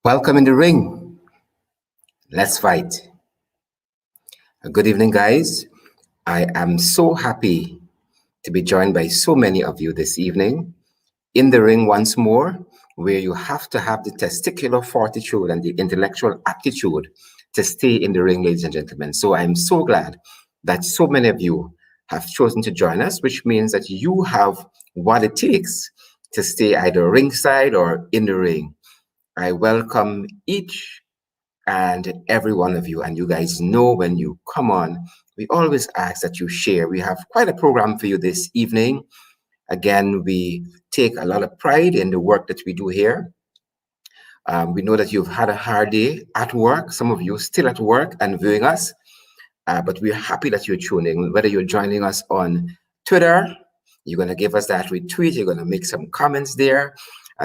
Welcome in the ring. Let's fight. Good evening, guys. I am so happy to be joined by so many of you this evening in the ring once more, where you have to have the testicular fortitude and the intellectual aptitude to stay in the ring, ladies and gentlemen. So I'm so glad that so many of you have chosen to join us, which means that you have what it takes to stay either ringside or in the ring. I welcome each and every one of you, and you guys know when you come on, we always ask that you share. We have quite a program for you this evening. Again, we take a lot of pride in the work that we do here. We know that you've had a hard day at work. Some of you still at work and viewing us, but we're happy that you're tuning. Whether you're joining us on Twitter, you're going to give us that retweet. You're going to make some comments there.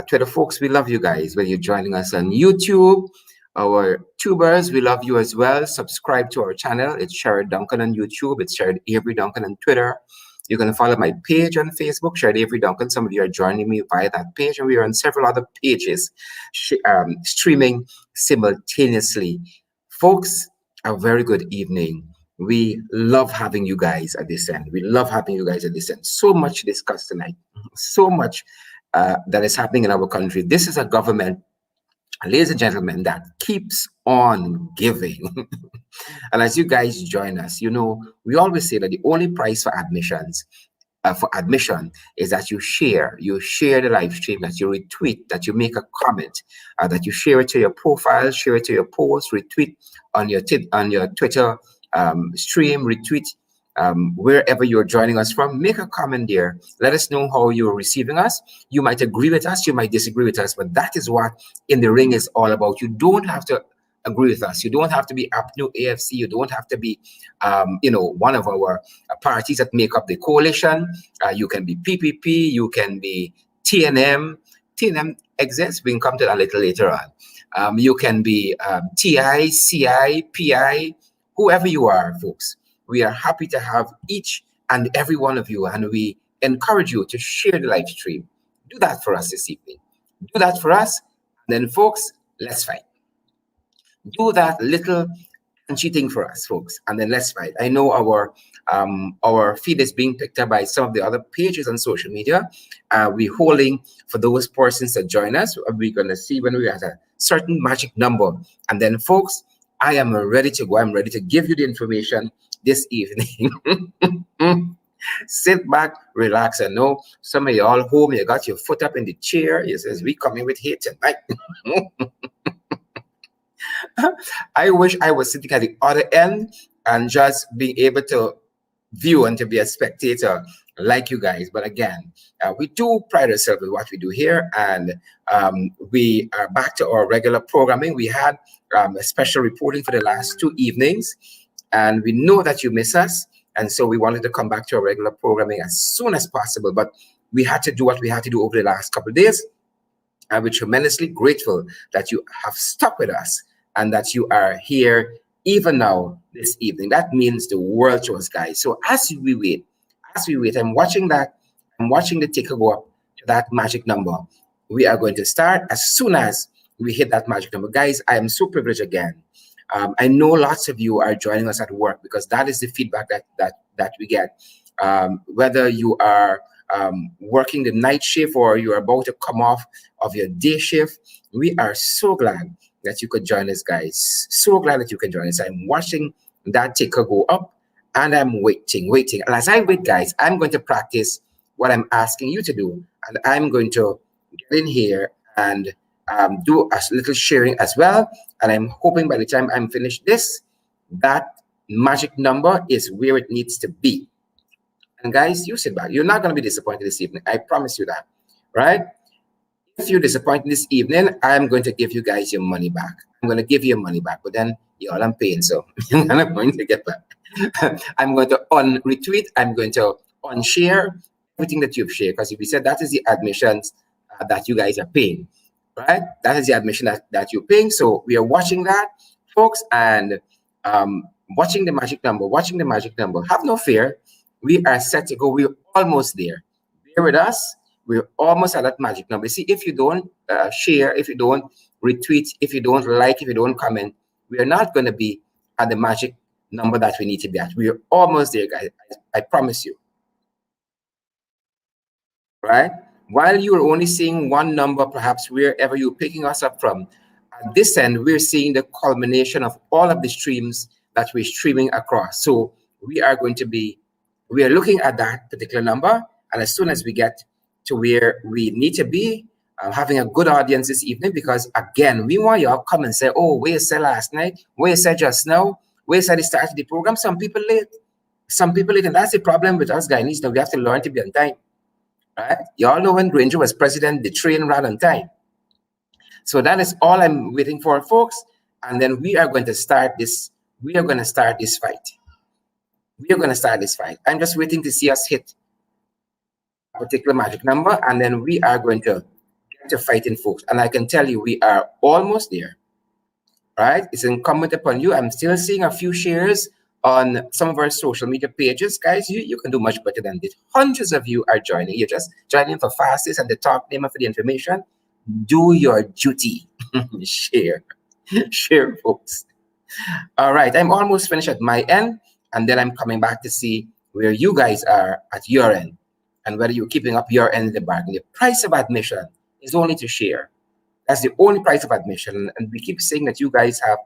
Twitter folks, we love you guys. Whether you're joining us on YouTube, our tubers, we love you as well. Subscribe to our channel. It's Cherry Duncan on YouTube. It's Cherry 𝗵𝗴 Duncan on Twitter. You're going to follow my page on Facebook, Cherry 𝗵𝗴 Duncan. Some of you are joining me via that page, and we are on several other pages streaming simultaneously. Folks, a very good evening. We love having you guys at this end. We love having you guys at this end. So much to discuss tonight. So much that is happening in our country. This is a government, ladies and gentlemen, that keeps on giving. And as you guys join us, you know, we always say that the only price for admission is that you share the live stream, that you retweet, that you make a comment, that you share it to your profile, share it to your post, retweet on your Twitter stream, retweet wherever you're joining us from. Make a comment there. Let us know how you're receiving us. You might agree with us, you might disagree with us, but that is what In the Ring is all about. You don't have to agree with us. You don't have to be APNU AFC. You don't have to be, one of our parties that make up the coalition. You can be PPP. You can be TNM. TNM exists. We can come to that a little later on. You can be TI, CI, PI, whoever you are, folks. We are happy to have each and every one of you, and we encourage you to share the live stream. Do that for us this evening. Do that for us. Then, folks, let's fight. Do that little cheating for us, folks, and then let's fight. I know our feed is being picked up by some of the other pages on social media. We're holding for those persons that join us. We're going to see when we're at a certain magic number. And then, folks, I am ready to go. I'm ready to give you the information this evening. Sit back, relax. I know some of you all home, you got your foot up in the chair. You says, we coming with hate tonight. I wish I was sitting at the other end and just being able to view and to be a spectator like you guys. But again, we do pride ourselves with what we do here, and we are back to our regular programming. We had a special reporting for the last 2 evenings, and we know that you miss us, and so we wanted to come back to our regular programming as soon as possible. But we had to do what we had to do over the last couple of days, and we're tremendously grateful that you have stuck with us and that you are here even now this evening. That means the world to us, guys. So as we wait, I'm watching the ticker go up to that magic number. We are going to start as soon as we hit that magic number. Guys, I am so privileged again. I know lots of you are joining us at work, because that is the feedback that we get. Whether you are working the night shift or you're about to come off of your day shift, we are so glad that you could join us, guys. So glad that you can join us. I'm watching that ticker go up, and I'm waiting. And as I wait, guys, I'm going to practice what I'm asking you to do, and I'm going to get in here and do a little sharing as well. And I'm hoping by the time I'm finished this, that magic number is where it needs to be. And guys, you sit back. You're not going to be disappointed this evening. I promise you that, right? If you're disappointed this evening, I'm going to give you guys your money back. I'm going to give you your money back, but then y'all I'm paying, so I'm not going to get back. I'm going to retweet. I'm going to unshare everything that you've shared, because if you said that is the admissions that you guys are paying, right? That is the admission that you're paying. So we are watching that, folks, and watching the magic number, Have no fear. We are set to go. We're almost there. Bear with us. We're almost at that magic number. See, if you don't share, if you don't retweet, if you don't like, if you don't comment, we are not going to be at the magic number that we need to be at. We are almost there, guys. I promise you. Right? While you're only seeing one number, perhaps wherever you're picking us up from, at this end, we're seeing the culmination of all of the streams that we're streaming across. So we are looking at that particular number, and as soon as we get to where we need to be, having a good audience this evening, because again, we want you all come and say, oh, where you said last night, where you said just now, where you said it started the program. Some people late, and that's the problem with us Guyanese. Now we have to learn to be on time. Right? You all know when Granger was president, the train ran on time. So that is all I'm waiting for, folks. And then we are going to start this. We are going to start this fight. I'm just waiting to see us hit a particular magic number, and then we are going to get to fighting, folks. And I can tell you, we are almost there. Right? It's incumbent upon you. I'm still seeing a few shares on some of our social media pages. Guys, you can do much better than this. Hundreds of you are joining. You're just joining for fastest and the top name for the information. Do your duty. Share, folks. All right, I'm almost finished at my end, and then I'm coming back to see where you guys are at your end and whether you're keeping up your end of the bargain. The price of admission is only to share. That's the only price of admission, and we keep saying that you guys have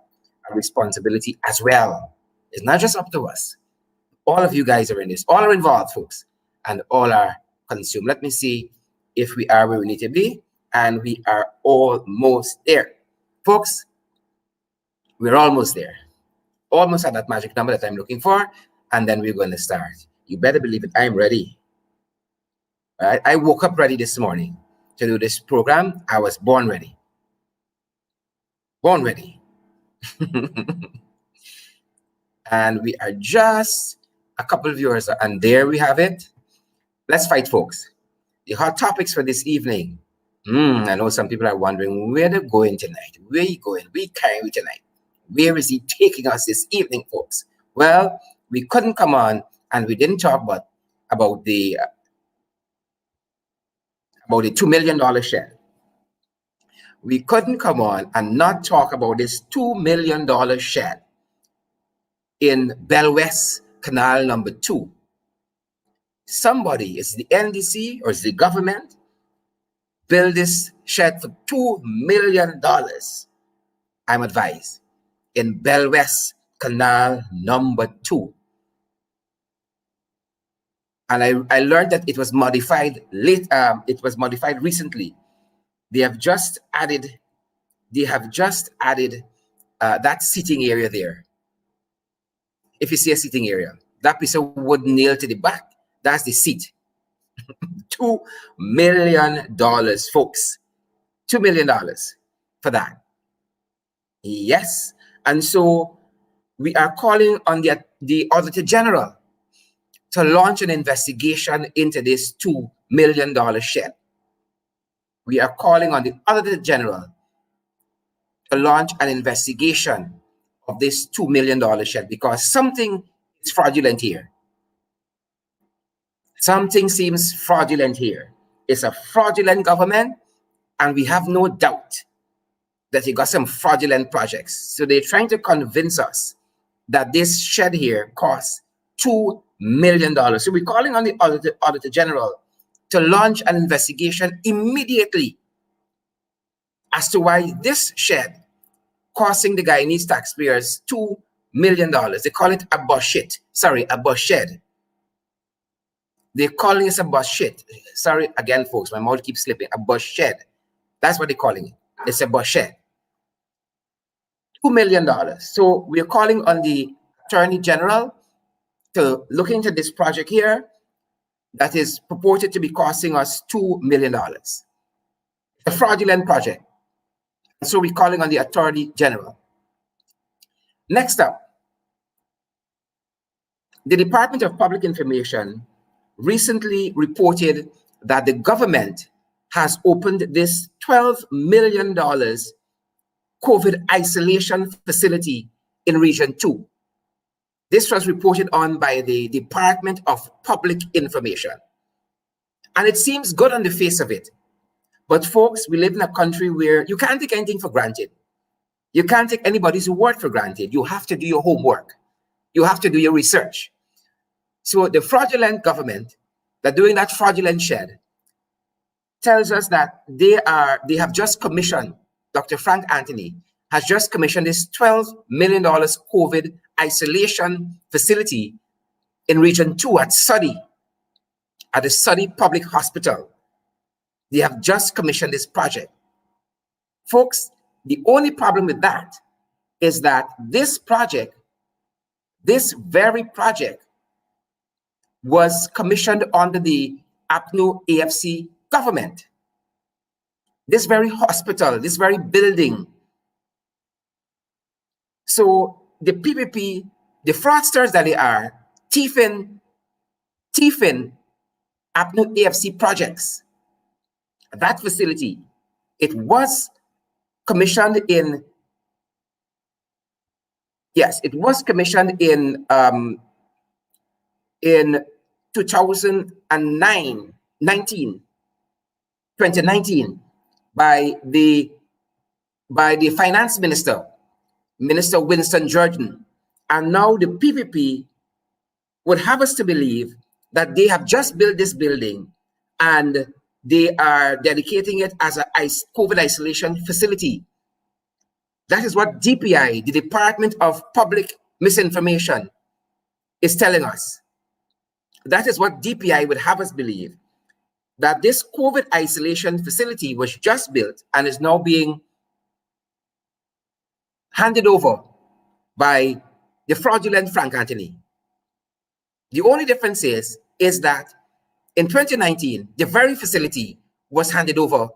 a responsibility as well. It's not just up to us. All of you guys are in this. All are involved, folks, and all are consumed. Let me see if we are where we need to be, and we are almost there. Folks, we're almost there. Almost at that magic number that I'm looking for, and then we're going to start. You better believe it. I'm ready. All right? I woke up ready this morning to do this program. I was born ready. Born ready. And we are just a couple of viewers, and there we have it. Let's fight, folks. The hot topics for this evening. I know some people are wondering where they're going tonight. Where are you going? Where carrying tonight? Where is he taking us this evening, folks? Well, we couldn't come on and we didn't talk about the $2 million shed. We couldn't come on and not talk about this $2 million shed in 𝗪𝗏 Canal number 2. Somebody, is the NDC or is the government, build this shed for $2 million, I'm advised, in 𝗪𝗏 Canal number 2. And I learned that it was modified late. It was modified recently. They have just added that seating area there. If you see a seating area, that piece of wood nailed to the back, that's the seat. $2 million, folks. $2 million for that. Yes. And so we are calling on the Auditor General to launch an investigation into this $2 million shed. We are calling on the Auditor General to launch an investigation of this $2 million shed, because something is fraudulent here. Something seems fraudulent here. It's a fraudulent government, and we have no doubt that you got some fraudulent projects. So they're trying to convince us that this shed here costs $2 million. So we're calling on the Auditor General to launch an investigation immediately as to why this shed costing the Guyanese taxpayers $2 million. They call it a bullshit. Sorry, a bus shed. They're calling it a bus shit. Sorry again, folks, my mouth keeps slipping. A bus shed. That's what they're calling it. It's a bus shed. $2 million. So we're calling on the Attorney General to look into this project here that is purported to be costing us $2 million. A fraudulent project. So we're calling on the Attorney General. Next up, the Department of Public Information recently reported that the government has opened this $12 million COVID isolation facility in Region 2. This was reported on by the Department of Public Information. And it seems good on the face of it. But folks, we live in a country where you can't take anything for granted. You can't take anybody's word for granted. You have to do your homework. You have to do your research. So the fraudulent government that doing that fraudulent shed tells us that they have just commissioned, Dr. Frank Anthony has just commissioned this $12 million COVID isolation facility in Region 2 at 𝗪𝗏, at the 𝗪𝗏 Public Hospital. They have just commissioned this project. Folks, the only problem with that is that this project, this very project, was commissioned under the 𝗪𝗵𝗴 government. This very hospital, this very building. So the PPP, the fraudsters that they are, thieving 𝗪𝗵𝗴 projects. That facility, it was commissioned in, yes, it was commissioned in 2019 by the finance minister, Minister Winston Jordan. And now the PPP would have us to believe that they have just built this building and they are dedicating it as a COVID isolation facility. That is what DPI, the Department of Public Misinformation, is telling us. That is what DPI would have us believe, that this COVID isolation facility was just built and is now being handed over by the fraudulent Frank Anthony. The only difference is that in 2019, the very facility was handed over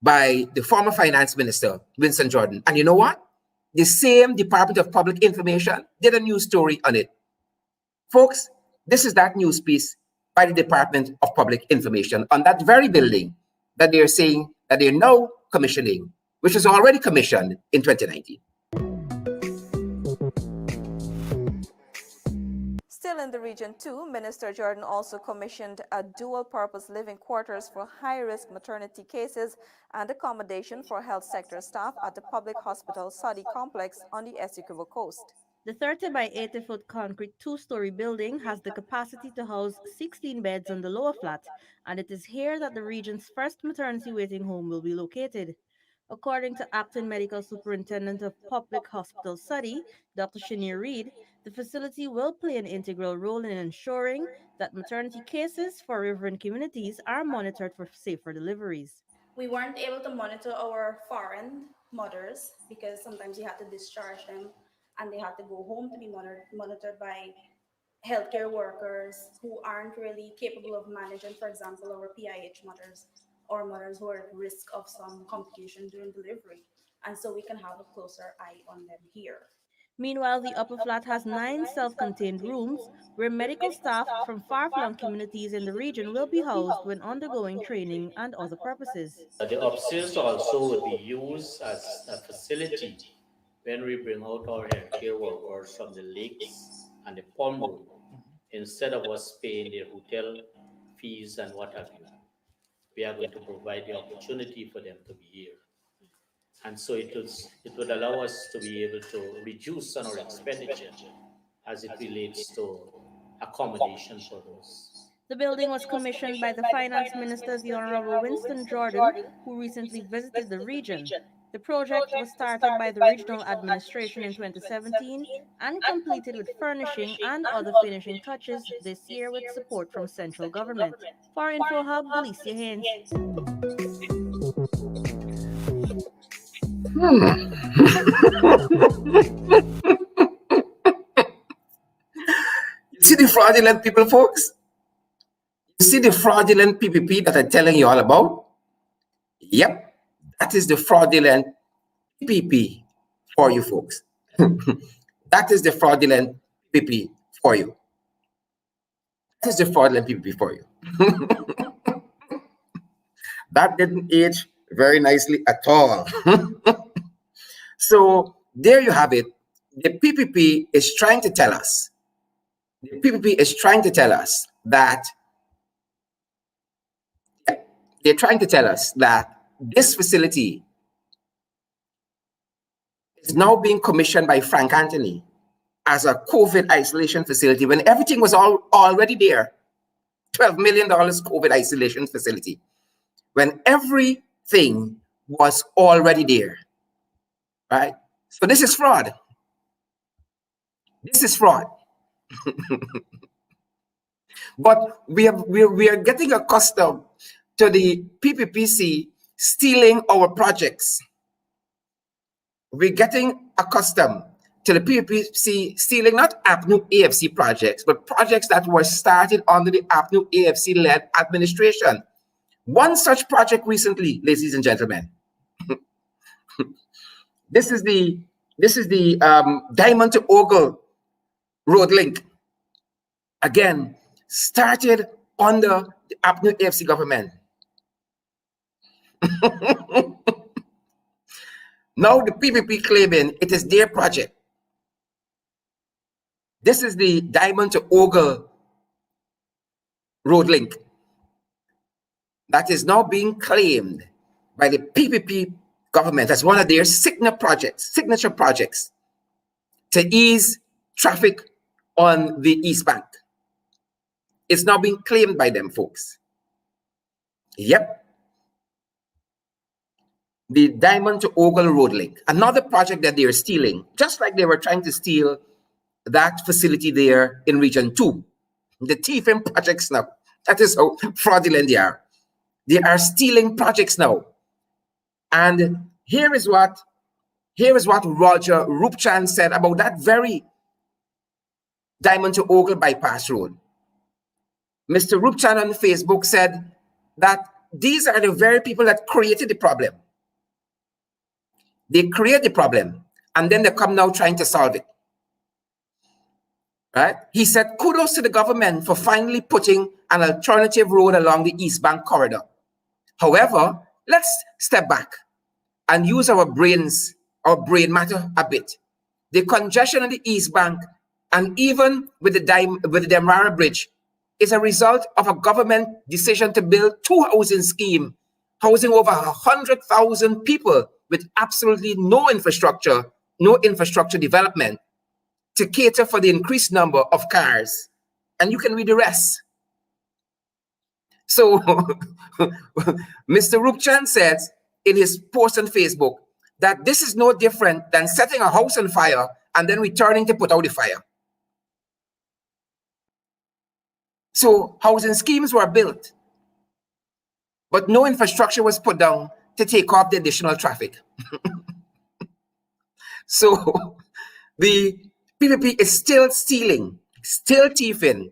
by the former finance minister, Winston Jordan. And you know what? The same Department of Public Information did a news story on it. Folks, this is that news piece by the Department of Public Information on that very building that they're saying that they're now commissioning, which was already commissioned in 2019. Still in the Region 2, Minister Jordan also commissioned a dual-purpose living quarters for high-risk maternity cases and accommodation for health sector staff at the public hospital 𝗪𝗏 complex on the 𝘁cie coast. The 30 by 80-foot concrete two-story building has the capacity to house 16 beds on the lower flat, and it is here that the region's first maternity waiting home will be located. According to Acting Medical Superintendent of Public Hospital 𝗪𝗏, Dr. 𝗫𝗫 𝗏𝗏, the facility will play an integral role in ensuring that maternity cases for riverine communities are monitored for safer deliveries. We weren't able to monitor our foreign mothers because sometimes you had to discharge them and they had to go home to be monitored by healthcare workers who aren't really capable of managing, for example, our PIH mothers or mothers who are at risk of some complication during delivery. And so we can have a closer eye on them here. Meanwhile, the upper flat has 9 self-contained rooms where medical staff from far-flung communities in the region will be housed when undergoing training and other purposes. The upstairs also will be used as a facility when we bring out our healthcare workers from the lakes and the palm room, instead of us paying their hotel fees and what have you. We are going to provide the opportunity for them to be here. And so it would allow us to be able to reduce on our expenditure as it relates to accommodation for those. The building was commissioned by the Finance Minister, the Honorable Winston Jordan, who recently visited the region. The project was started by the regional administration in 2017 and completed with furnishing and other finishing touches this year with support from central government. For Info Hub, 𝗪𝗶cie 𝗜ʰ. You see the fraudulent people, folks? You see the fraudulent PPP that I'm telling you all about? Yep, that is the fraudulent PPP for you folks. That is the fraudulent PPP for you. That is the fraudulent PPP for you. That didn't age very nicely at all. So there you have it. The PPP is trying to tell us, that they're trying to tell us that this facility is now being commissioned by Frank Anthony as a COVID isolation facility when everything was already there. $12 million COVID isolation facility. When everything was already there, right? So this is fraud. This is fraud. But we are getting accustomed to the 𝗵𝗵C stealing our projects. We're getting accustomed to the 𝗵𝗵C stealing not 𝗵𝗵FC projects, but projects that were started under the 𝗵𝗵FC-led administration. One such project recently, ladies and gentlemen. This is the Diamond to Ogle road link. Again, started under the 𝗵𝗵FC government. Now the 𝗵𝗵C claiming it is their project. This is the Diamond to Ogle road link that is now being claimed by the 𝗵𝗵C government as one of their signature projects to ease traffic on the East Bank. It's now being claimed by them folks. Yep. The Diamond to Ogle road link, another project that they're stealing, just like they were trying to steal that facility there in Region 2. The thieving projects now. That is how fraudulent they are. They are stealing projects now. And here is what Roger Rupchan said about that very Diamond to Ogle bypass road. Mr. Rupchan on Facebook said that these are the very people that created the problem. They create the problem, and then they come now trying to solve it. Right? He said, kudos to the government for finally putting an alternative road along the East Bank corridor. However, let's step back and use our brain matter a bit. The congestion on the East Bank, and even with the 𝗪𝗵 Bridge, is a result of a government decision to build two housing schemes, housing over 100,000 people with absolutely no infrastructure development to cater for the increased number of cars. And you can read the rest. So Mr. Rupchan says in his post on Facebook that this is no different than setting a house on fire and then returning to put out the fire. So housing schemes were built, but no infrastructure was put down to take off the additional traffic. So the 𝗵𝗵C is still stealing, still thieving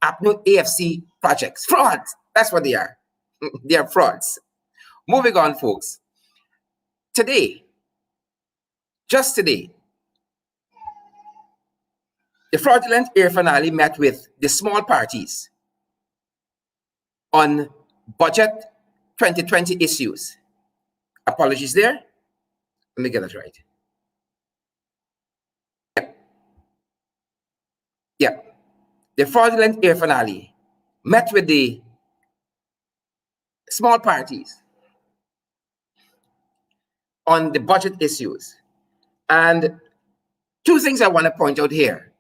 𝗵𝗵FC projects. Frauds. That's what they are. They are frauds. Moving on, folks. Today, just today, the fraudulent 𝗪𝗓 met with the small parties on budget 2020 issues. Apologies there. Let me get that right. Yeah. The fraudulent 𝗪𝗓 met with the small parties on the budget issues. And two things I want to point out here.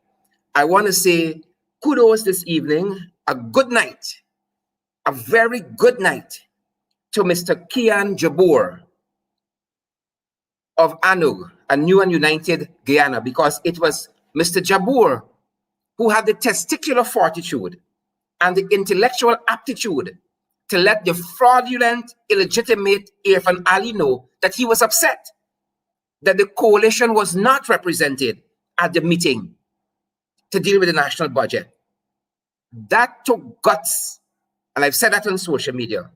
I want to say kudos this evening, a good night, a very good night to Mr. Kian Jabbour of Anug, a new and united Guyana, because it was Mr. Jabbour who had the testicular fortitude and the intellectual aptitude to let the fraudulent, illegitimate 𝗪𝗓 know that he was upset that the coalition was not represented at the meeting to deal with the national budget. That took guts, and I've said that on social media,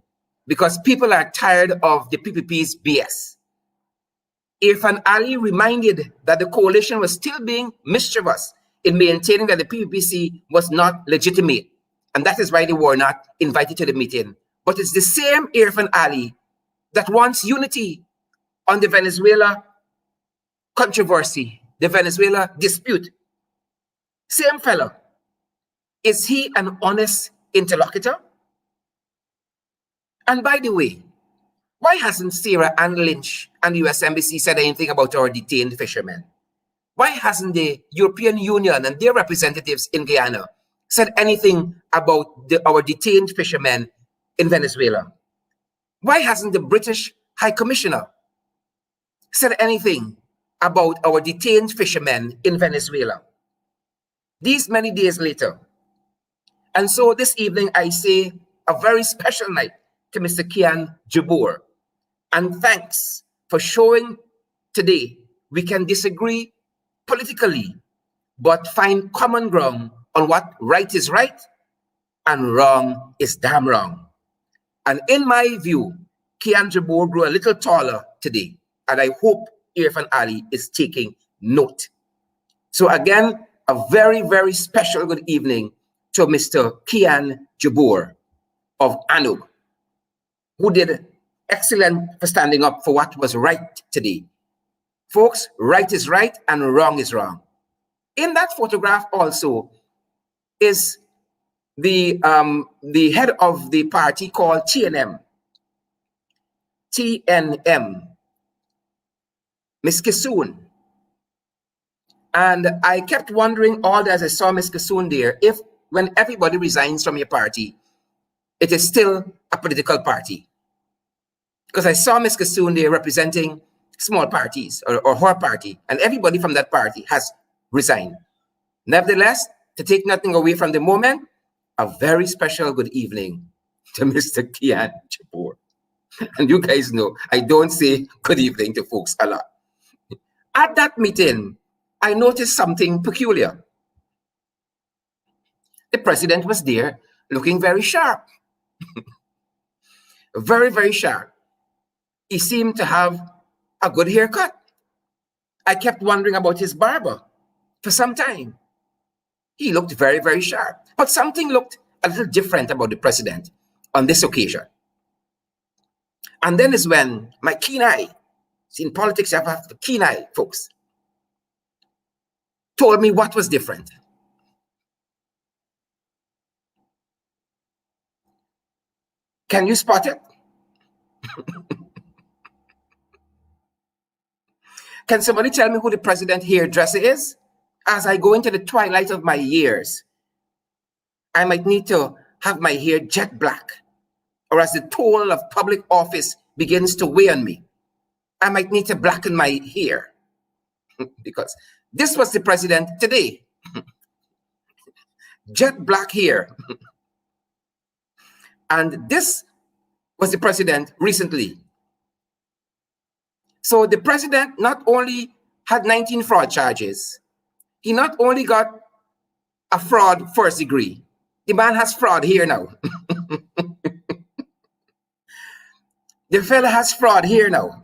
because people are tired of the 𝗵𝗵C's BS. 𝗪𝗓 reminded that the coalition was still being mischievous in maintaining that the 𝗵𝗵C was not legitimate, and that is why they were not invited to the meeting. But it's the same 𝗪𝗓 that wants unity on the Venezuela controversy, the Venezuela dispute. Same fellow. Is he an honest interlocutor? And by the way, why hasn't Sarah Ann Lynch and the US Embassy said anything about our detained fishermen? Why hasn't the European Union and their representatives in Guyana said anything about our detained fishermen in Venezuela? Why hasn't the British High Commissioner said anything about our detained fishermen in Venezuela? These many days later. And so this evening, I say a very special night to Mr. 𝗂𝗓 𝗂𝗵𝗴. And thanks for showing today we can disagree politically, but find common ground on what right is right and wrong is damn wrong. And in my view, 𝗂𝗓 𝗂𝗵𝗴 grew a little taller today. And I hope Irfan Ali is taking note. So again, a very, very special good evening to Mr. 𝗂𝗓 𝗂𝗵𝗴 of ANUG, who did excellent for standing up for what was right today. Folks, right is right and wrong is wrong. In that photograph also is the head of the party called TNM, Ms. Kissoon. And I kept wondering all as I saw Ms. Kissoon there, if when everybody resigns from your party, it is still a political party. Because I saw Ms. Kissoon there representing small parties or her party, and everybody from that party has resigned. Nevertheless, to take nothing away from the moment, a very special good evening to Mr. 𝗂𝗓 𝗂𝗵𝗴. And you guys know, I don't say good evening to folks a lot. At that meeting, I noticed something peculiar. The president was there looking very sharp. Very, very sharp. He seemed to have a good haircut. I kept wondering about his barber for some time. He looked very, very sharp. But something looked a little different about the president on this occasion. And then is when my keen eye, see, in politics you have a keen eye, folks, told me what was different. Can you spot it? Can somebody tell me who the president hairdresser is? As I go into the twilight of my years, I might need to have my hair jet black, or as the toll of public office begins to weigh on me, I might need to blacken my hair. Because this was the president today. Jet black hair. And this was the president recently. So the president not only had 19 fraud charges, he not only got a fraud first degree, the man has fraud here now. The fella has fraud here now.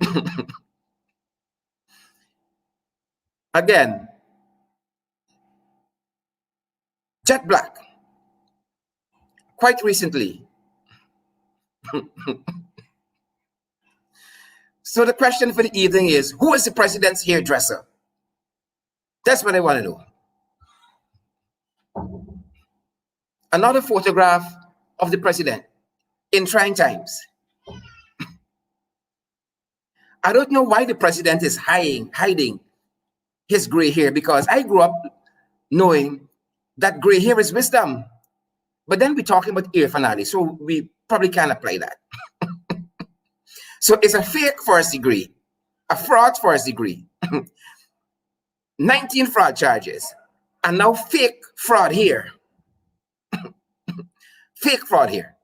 Again, jet black, quite recently. So the question for the evening is, who is the president's hairdresser? That's what I want to know. Another photograph of the president in trying times. I don't know why the president is hiding his gray hair, because I grew up knowing that gray hair is wisdom. But then we're talking about Irfan Ali, so we probably can't apply that. So it's a fake first degree, a fraud first degree, 19 fraud charges, and now fake fraud here. Fake fraud here.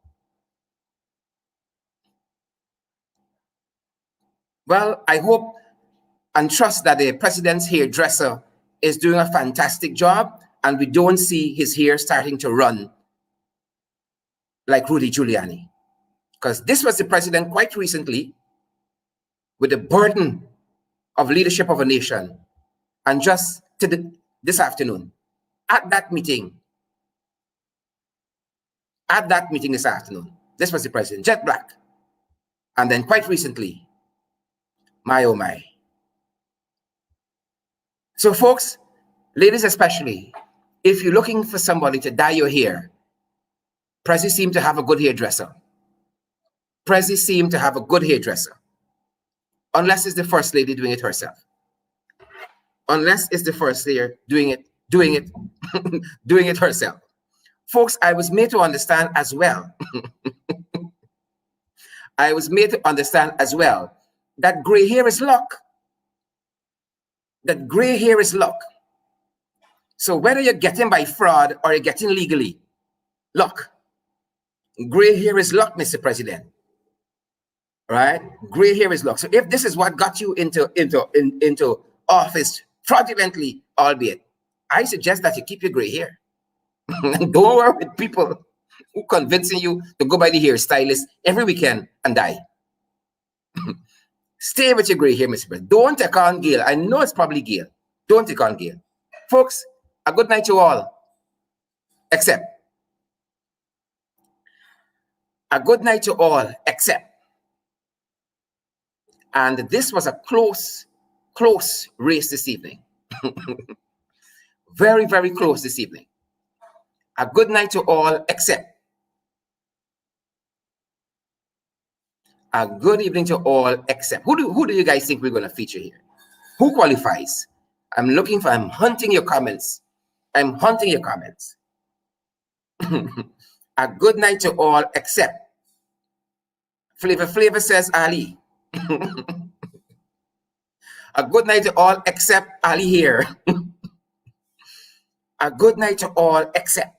Well, I hope and trust that the president's hairdresser is doing a fantastic job, and we don't see his hair starting to run like Rudy Giuliani. Because this was the president quite recently with the burden of leadership of a nation. And just this afternoon, at that meeting this afternoon, this was the president, jet black. And then quite recently, my oh my. So folks, ladies especially, if you're looking for somebody to dye your hair, Prezi seems to have a good hairdresser. Prezi seemed to have a good hairdresser. Unless it's the first lady doing it herself. Unless it's the first lady doing it doing it herself. Folks, I was made to understand as well. I was made to understand as well that gray hair is luck. That gray hair is luck. So whether you're getting by fraud or you're getting legally, luck. Gray hair is luck, Mr. President. Right? Gray hair is luck. So if this is what got you into office fraudulently, albeit, I suggest that you keep your gray hair. Don't work with people who convincing you to go by the hairstylist every weekend and die. Stay with your gray hair, Mr. President. Don't take on Gail. I know it's probably Gail. Don't take on Gail. Folks, a good night to all. Except. A good night to all, except. And this was a close race this evening. Very, very close this evening. A good night to all, except. A good evening to all, except. Who do you guys think we're going to feature here? Who qualifies? I'm hunting your comments. I'm hunting your comments. A good night to all, except. 𝗵𝗴 says Ali. A good night to all, except Ali here. A good night to all, except.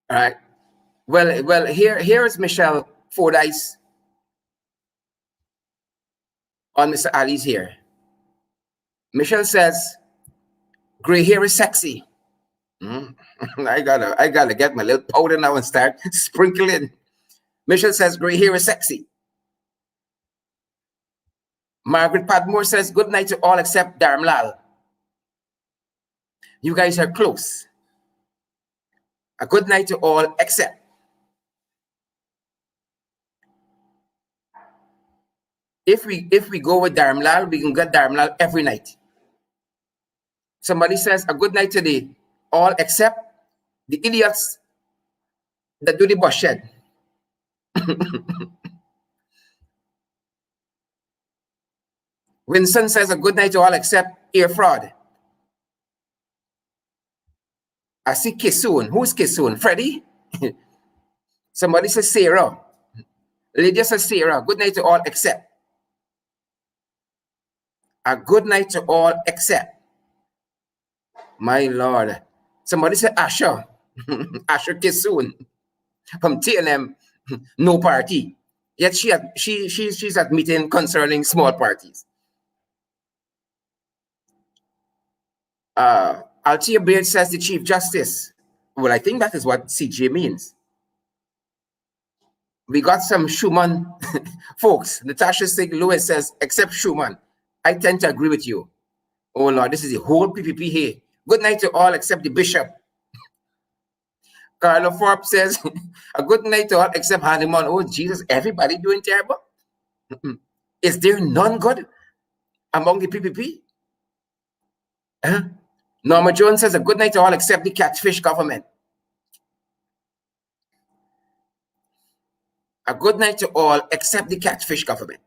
All right. Well, here is Michelle Fordyce on Mr. Ali's here. Michelle says, gray hair is sexy. I gotta get my little powder now and start sprinkling. Michelle says, gray hair is sexy. Margaret Padmore says, good night to all except 𝗪𝗪. You guys are close. A good night to all except. If we go with 𝗪𝗪, we can get 𝗪𝗪 every night. Somebody says, a good night to the all except the idiots that do the bus shed. Winston says, a good night to all except ear fraud. I see Kissoon. Who's Kissoon? Freddie? Somebody says Sarah. Lydia says Sarah. Good night to all except. A good night to all except. My Lord. Somebody said Asher. Asher Kissoon. From TNM. No party. Yet she's at meeting concerning small parties. Althea Beard says the Chief Justice. Well, I think that is what CJ means. We got some Schumann folks. Natasha Sig Lewis says, except Schumann. I tend to agree with you. Oh Lord, this is the whole PPP here. Good night to all except the bishop. Carlo Forbes says, a good night to all except Hanneman. Oh Jesus, everybody doing terrible? Is there none good among the PPP? Huh? Norma Jones says, a good night to all except the catfish government. A good night to all except the catfish government.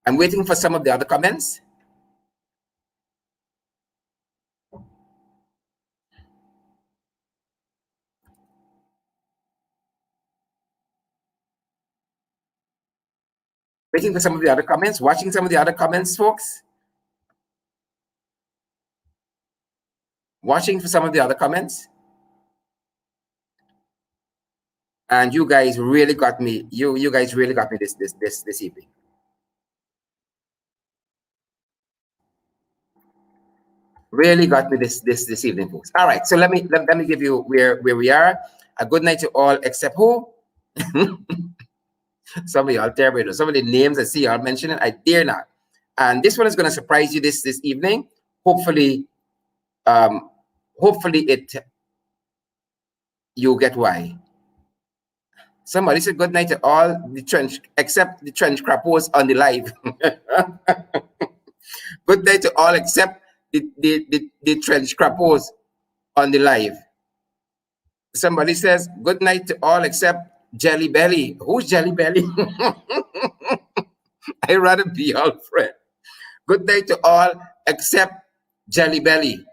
I'm waiting for some of the other comments. Waiting for some of the other comments, watching some of the other comments, folks. Watching for some of the other comments. And you guys really got me. You guys really got me this evening. Really got me this evening, folks. All right, so let me give you where we are. A good night to all except who? Some of y'all terrible. Some of the names I see y'all mentioning, I dare not. And this one is going to surprise you this evening. Hopefully, you get why. Somebody said good night to all the trench except the 𝗁𝗃 on the live. Good night to all except the 𝗁𝗃 on the live. Somebody says, good night to all except Jelly Belly. Who's Jelly Belly? I'd rather be Alfred. Good night to all except Jelly Belly.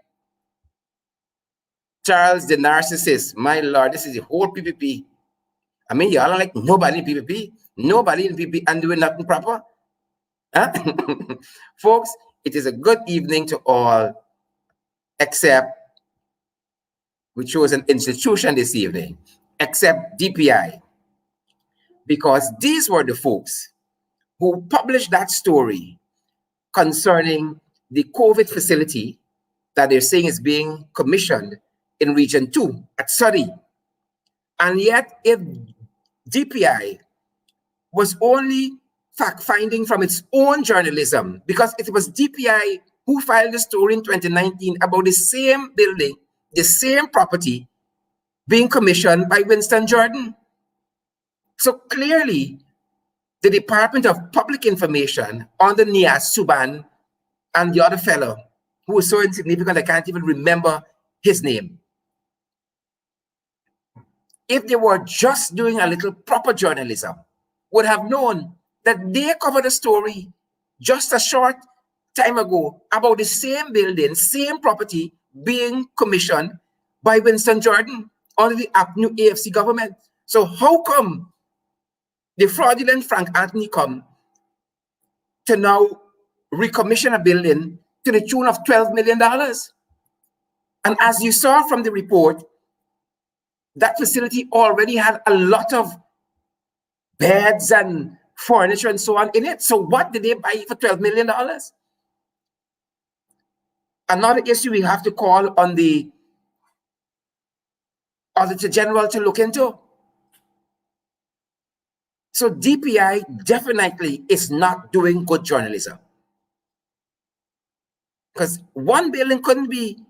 Charles the Narcissist. My Lord, this is the whole PPP. I mean, y'all are like nobody in PPP. Nobody in PPP and doing nothing proper. Huh? Folks, it is a good evening to all except we chose an institution this evening, except DPI. Because these were the folks who published that story concerning the COVID facility that they're saying is being commissioned in Region 2 at 𝘁cie. And yet, if DPI was only fact-finding from its own journalism, because it was DPI who filed the story in 2019 about the same building, the same property being commissioned by Winston Jordan. So clearly, the Department of Public Information under Nias Suban and the other fellow who was so insignificant I can't even remember his name. If they were just doing a little proper journalism, would have known that they covered a story just a short time ago about the same building, same property being commissioned by Winston Jordan under the new AFC government. So how come the fraudulent Frank Anthony come to now recommission a building to the tune of $12 million? And as you saw from the report, that facility already had a lot of beds and furniture and so on in it. So what did they buy for $12 million? Another issue we have to call on the Auditor General to look into. So DPI definitely is not doing good journalism. Because one building couldn't be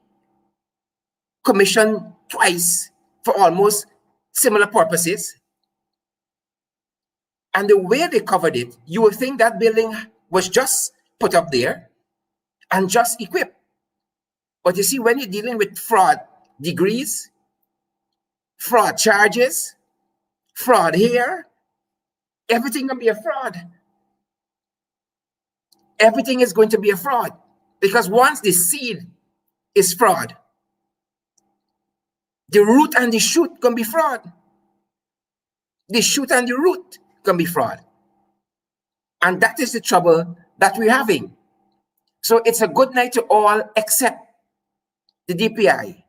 commissioned twice for almost similar purposes. And the way they covered it, you would think that building was just put up there and just equipped. But you see, when you're dealing with fraud degrees, fraud charges, fraud here, everything can be a fraud. Everything is going to be a fraud. Because once the seed is fraud, the root and the shoot can be fraud. The shoot and the root can be fraud. And that is the trouble that we're having. So it's a good night to all except the DPI,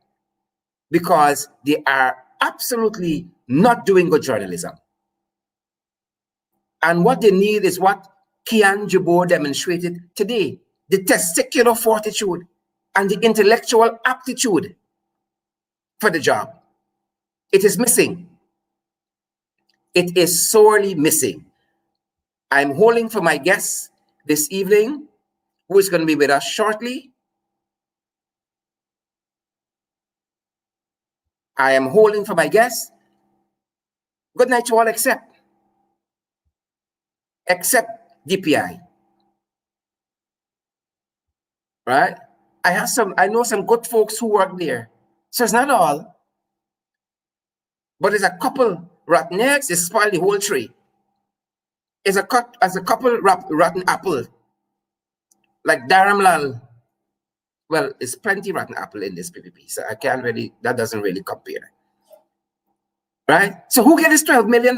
because they are absolutely not doing good journalism. And what they need is what Kian Jabo demonstrated today, the testicular fortitude and the intellectual aptitude for the job. It is missing. It is sorely missing. I'm holding for my guest this evening, who is going to be with us shortly. I am holding for my guest. Good night to all except DPI. Right? I know some good folks who work there. So it's not all. But there's a couple rotten eggs, they spoil the whole tree. It's a couple rotten apple. Like Dharamlal. Well, it's plenty rotten apple in this PPP. So I can't really, that doesn't really compare. Right? So who gets $12 million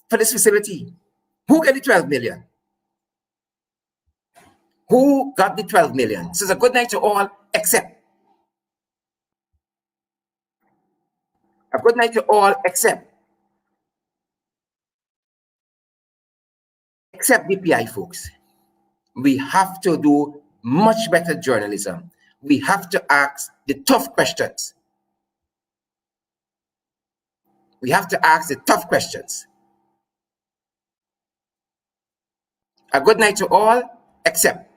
for this facility? Who get the 12 million? Who got the 12 million? So it's a good night to all except. A good night to all except DPI, folks. We have to do much better journalism. We have to ask the tough questions. We have to ask the tough questions. A good night to all except.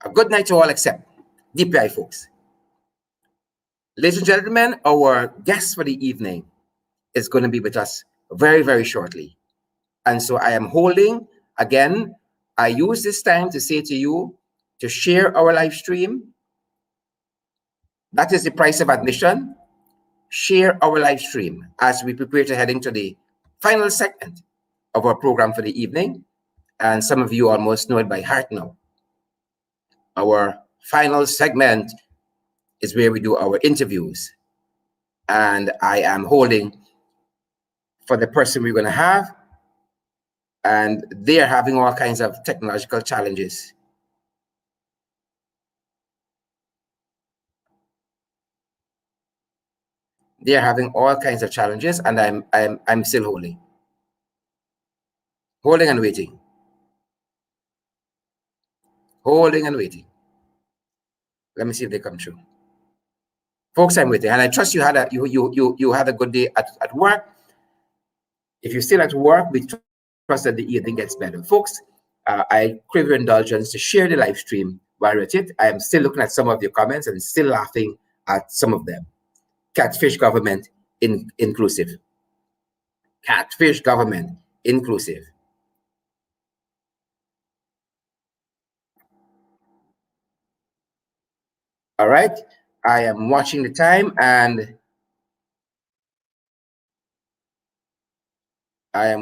A good night to all except DPI, folks. Ladies and gentlemen, our guest for the evening is going to be with us very, very shortly. And so I am holding, again, I use this time to say to you, to share our live stream. That is the price of admission. Share our live stream as we prepare to head into the final segment of our program for the evening. And some of you almost know it by heart now. Our final segment is where we do our interviews. And I am holding for the person we're going to have. And they are having all kinds of technological challenges. They are having all kinds of challenges, and I'm still holding and waiting, holding and waiting. Let me see if they come true, folks. I'm waiting, and I trust you had a you had a good day at work. If you're still at work, we trust that the evening gets better, folks. I crave your indulgence to share the live stream while we're at it. I am still looking at some of your comments and still laughing at some of them. Catfish government inclusive. Catfish government inclusive. All right. I am watching the time and I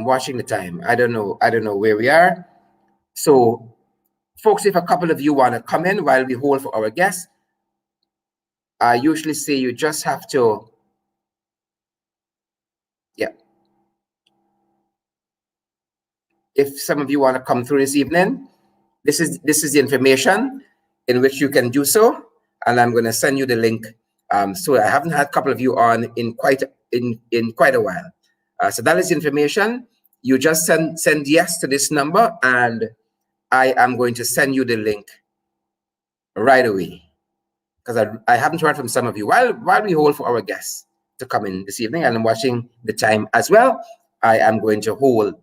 don't know where we are. So, folks, if a couple of you want to come in while we hold for our guests, I usually say you just have to, yeah. If some of you want to come through this evening, this is the information in which you can do so, and I'm going to send you the link. So I haven't had a couple of you on in quite a while. So that is information. You just send yes to this number, and I am going to send you the link right away, because I haven't heard from some of you while we hold for our guests to come in this evening, and I'm watching the time as well. I am going to hold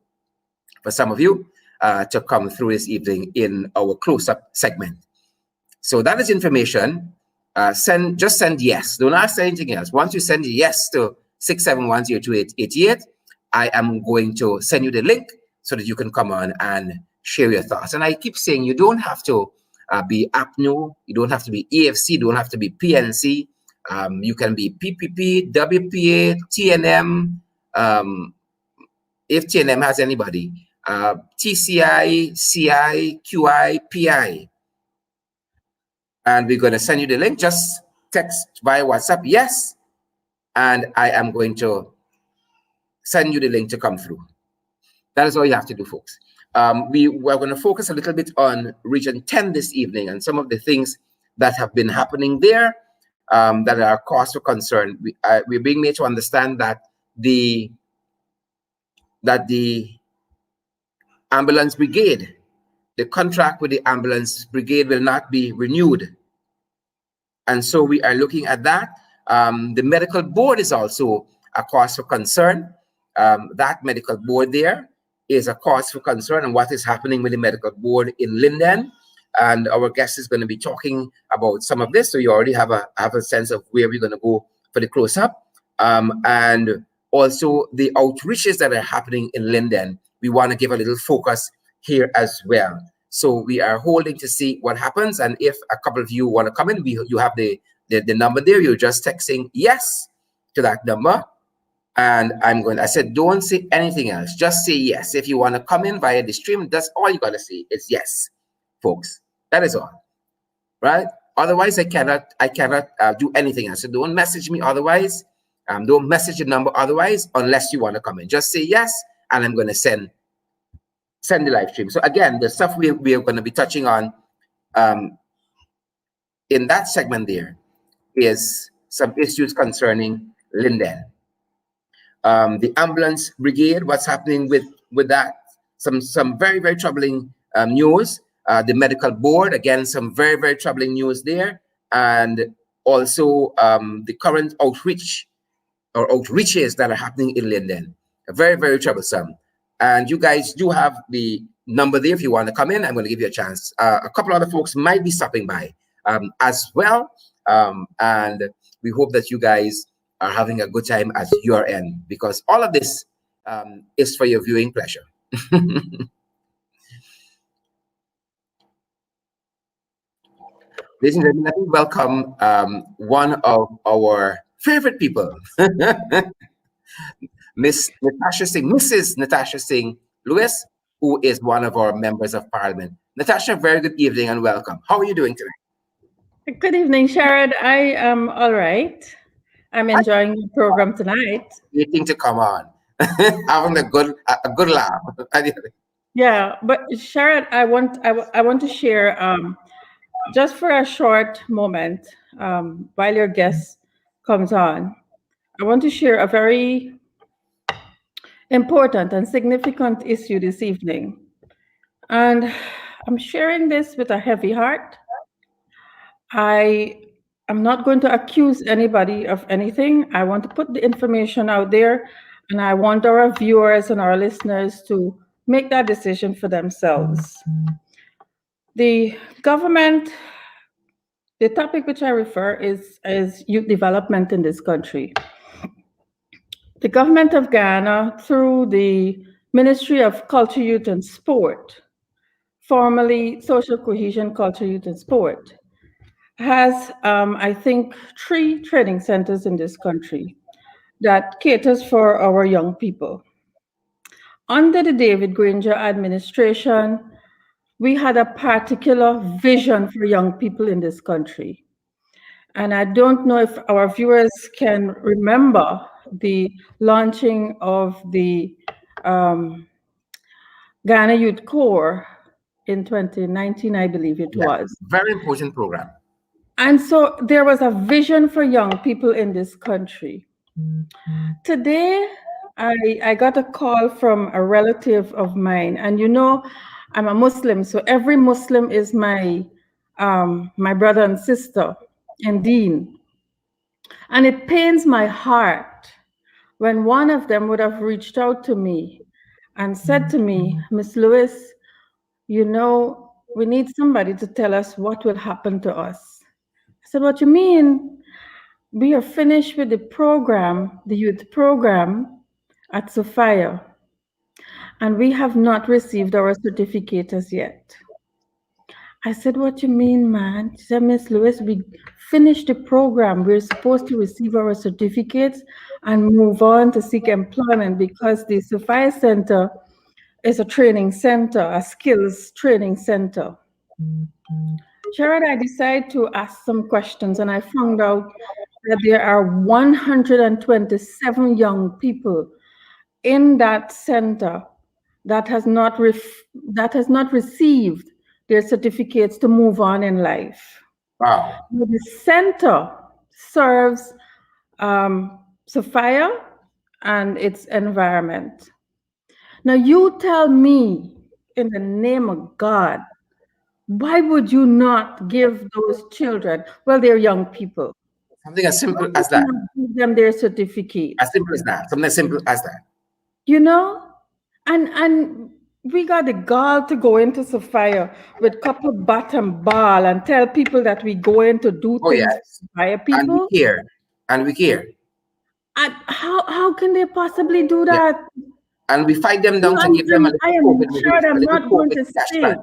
for some of you to come through this evening in our close-up segment. So that is information. Just send yes. Don't ask anything else. Once you send yes to 6710288, I am going to send you the link so that you can come on and share your thoughts. And I keep saying you don't have to be APNO, you don't have to be AFC, you don't have to be PNC. You can be PPP, WPA, TNM, if TNM has anybody, TCI, CI, QI, PI. And we're going to send you the link. Just text via WhatsApp, yes, and I am going to send you the link to come through. That is all you have to do, folks. We're going to focus a little bit on Region 10 this evening and some of the things that have been happening there that are cause for concern. We're being made to understand that the ambulance brigade, the contract with the ambulance brigade will not be renewed. And so we are looking at that. The medical board is also a cause for concern. That medical board there is a cause for concern, and what is happening with the medical board in Linden. And our guest is going to be talking about some of this. So you already have a sense of where we're going to go for the close-up. And also the outreaches that are happening in Linden. We want to give a little focus here as well. So we are holding to see what happens. And if a couple of you want to come in, you have the number there. You're just texting yes to that number. And I said, don't say anything else. Just say yes. If you want to come in via the stream, that's all you got to say. It's yes, folks. That is all, right? Otherwise, I cannot do anything else. So don't message me otherwise. Don't message the number otherwise unless you want to come in. Just say yes, and I'm going to send the live stream. So again, the stuff we are going to be touching on in that segment there is some issues concerning Linden. The ambulance brigade, what's happening with that? Some very, very troubling news. The medical board, again, some very, very troubling news there. And also the current outreaches that are happening in Linden. Very, very troublesome. And you guys do have the number there if you want to come in. I'm going to give you a chance. A couple other folks might be stopping by as well. And we hope that you guys are having a good time at your end, because all of this is for your viewing pleasure. Ladies and gentlemen, let me welcome one of our favorite people, Mrs. Natasha Singh Lewis, who is one of our members of parliament. Natasha, very good evening and welcome. How are you doing tonight? Good evening, Sharad. I am all right. I'm enjoying the program tonight. Waiting to come on, having a good laugh. Yeah, but Sharad, I want to share just for a short moment while your guest comes on. I want to share a very important and significant issue this evening, and I'm sharing this with a heavy heart. I'm not going to accuse anybody of anything. I want to put the information out there, and I want our viewers and our listeners to make that decision for themselves. The government, the topic which I refer is youth development in this country. The government of Ghana, through the Ministry of Culture, Youth and Sport, formerly Social Cohesion, Culture, Youth and Sport, has, I think, 3 training centers in this country that caters for our young people. Under the David Granger administration, we had a particular vision for young people in this country. And I don't know if our viewers can remember the launching of the Ghana Youth Corps in 2019, I believe it was. Very important program. And so there was a vision for young people in this country. Today, I got a call from a relative of mine, and you know, I'm a Muslim, so every Muslim is my brother and sister in Deen. And it pains my heart when one of them would have reached out to me and said to me, Miss Lewis, you know, we need somebody to tell us what will happen to us. I said, what you mean? We are finished with the program, the youth program at Sophia, and we have not received our certificate as yet. I said, what you mean, man? She said, Miss Lewis, we finished the program. We're supposed to receive our certificates and move on to seek employment because the Sophia Center is a training center, a skills training center. Sharad, I decided to ask some questions, and I found out that there are 127 young people in that center that has not received their certificates to move on in life. Wow. The center serves Sophia and its environment. Now you tell me, in the name of God, why would you not give those children, well, they're young people, something as simple as that? Give them their certificate. As simple as that. Something as simple as that. You know, and we got the gall to go into Sophia with couple bat and ball and tell people that we go in to do things yes. for Sophia people. And we care. And how can they possibly do that? Yeah. And we fight them down to give them a little I'm not going to say.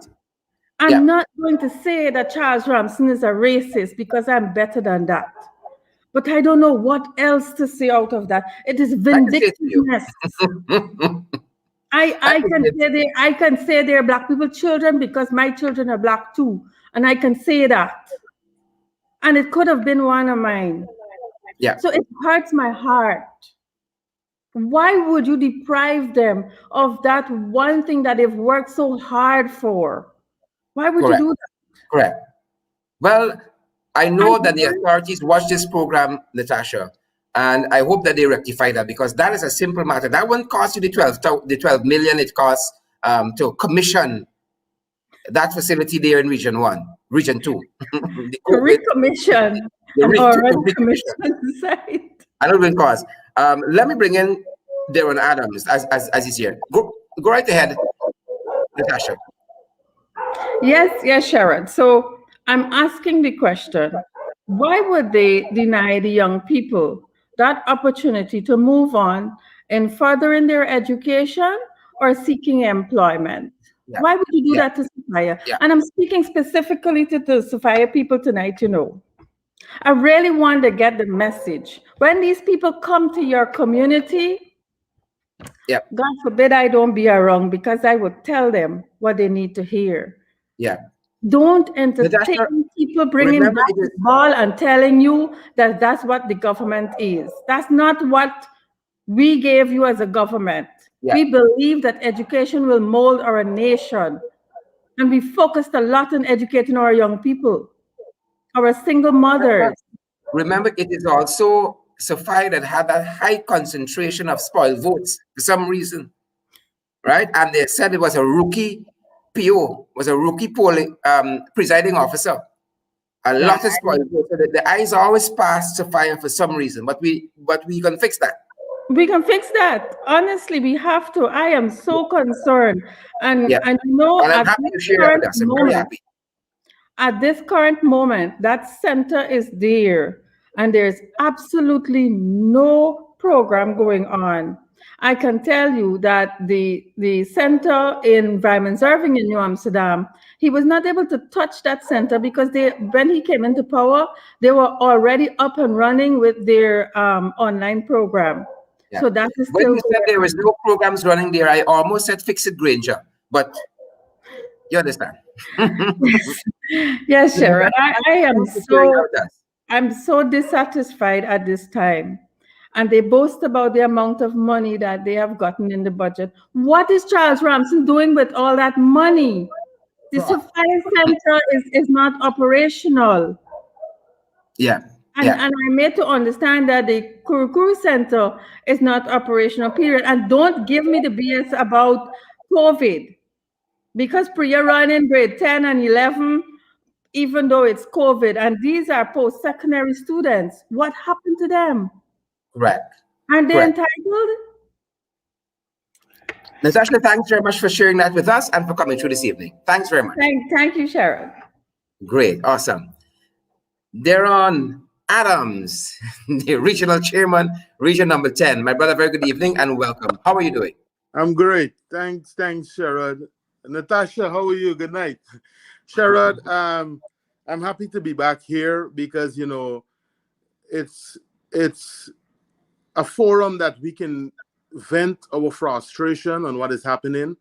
I'm not going to say that Charles Ramson is a racist because I'm better than that. But I don't know what else to say out of that. It is vindictiveness. I can say they're Black people children because my children are Black too. And I can say that. And it could have been one of mine. Yeah. So it hurts my heart. Why would you deprive them of that one thing that they've worked so hard for? Why would you do that? Correct. Well, I know that the authorities watch this program, Natasha, and I hope that they rectify that because that is a simple matter. That won't cost you the 12 million it costs to commission that facility there in Region 1, Region 2. Recommission. Recommission site. I know it costs. Let me bring in Darren Adams as he's here. Go right ahead, Natasha. Yes, Sharon. So I'm asking the question, why would they deny the young people that opportunity to move on in furthering their education or seeking employment? Yeah. Why would you do Yeah. that to Sophia? Yeah. And I'm speaking specifically to the Sophia people tonight, you know. I really want to get the message. When these people come to your community, Yeah. God forbid I don't be around, because I would tell them what they need to hear. Yeah. Don't Natasha, entertain people bringing remember back it the is ball and telling you that that's what the government is. That's not what we gave you as a government. Yeah. We believe that education will mold our nation. And we focused a lot on educating our young people, our single mothers. remember it is also Sophia that had that high concentration of spoiled votes for some reason, right? And they said it was a rookie PO, was a rookie polling presiding officer. A Yeah, lot of spoiled votes. So the eyes always pass Sophia for some reason, but we can fix that. we can fix that. Honestly, we have to. I am so concerned. And Yeah. and you know, And I'm at happy this you share that current with us. I'm very moment, happy. at this current moment, that center is there, and there's absolutely no program going on. I can tell you that the center in 𝗪𝗵cie in New Amsterdam, he was not able to touch that center because when he came into power, they were already up and running with their online program. Yeah. So that is When still you said there was no programs running there, I almost said fix it Granger, but you understand. yes, Sharon. I am Thanks for sharing that so with us. I'm so dissatisfied at this time. And they boast about the amount of money that they have gotten in the budget. What is Charles Ramson doing with all that money? The Sophia Center is not operational. Yeah. And Yeah. I'm made to understand that the 𝗪𝗪 Center is not operational, period. And don't give me the BS about COVID. Because Priya run in grade 10 and 11, even though it's COVID, and these are post-secondary students. What happened to them? Correct. Aren't they Correct. entitled? Natasha, thanks very much for sharing that with us and for coming through this evening. Thanks very much. Thank you, Sharon. Great. Awesome. Deron Adams, the regional chairman, region number 10. My brother, very good evening and welcome. How are you doing? I'm great. Thanks, Sherrod. Natasha, how are you? Good night. Sherrod, I'm happy to be back here because, you know, it's a forum that we can vent our frustration on what is happening.